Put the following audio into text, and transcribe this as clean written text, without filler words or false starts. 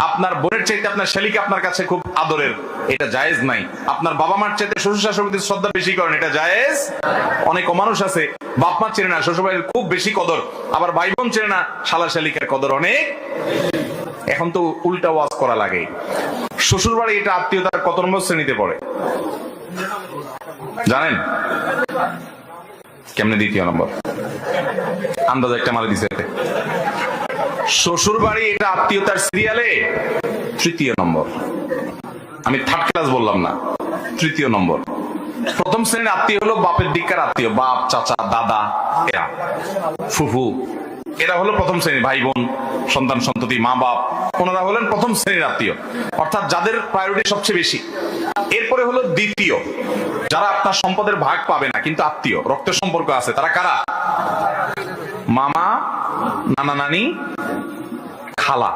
আপনার বোনের চাইতে আপনার শালিকা আপনার কাছে খুব আদরের, এটা জায়েজ নাই। আপনার বাবা মার চাইতে শ্বশুর শাশুড়ির শ্রদ্ধা বেশি করেন, এটা জায়েজ। অনেক মানুষ আছে বাপ মা চেনে না, শ্বশুর বাড়ির খুব বেশি কদর, আবার ভাই বোন চেনে না, শালা শালিকার কদর অনেক। এখন তো উল্টা ওয়াজ করা লাগে। শ্বশুর বাড়ি এটা আত্মীয়তার কত নম্বর শ্রেণীতে পড়ে জানেন? কেমনে? দ্বিতীয় নম্বর। আন্দাজ একটা মারা দিছে। শ্বশুর বাড়ি এটা আত্মীয়তার সিরিয়ালে তৃতীয় নম্বর। আমি থার্ড ক্লাস বললাম না, তৃতীয় নম্বর। প্রথম শ্রেণীর আত্মীয় হলো বাপের দিককার আত্মীয়, বাপ, চাচা, দাদা, এরা ফুফু, এরা হলো প্রথম শ্রেণীর ভাই বোন, সন্তান সন্ততি, মা বাপ, ওনারা হলেন প্রথম শ্রেণীর আত্মীয়, অর্থাৎ যাদের প্রায়োরিটি সবচেয়ে বেশি। এরপরে হলো দ্বিতীয়, যারা আপনার সম্পদের ভাগ পাবে না কিন্তু আত্মীয়, রক্তের সম্পর্ক আছে। তারা কারা? মামা, নানা নানি, খালা।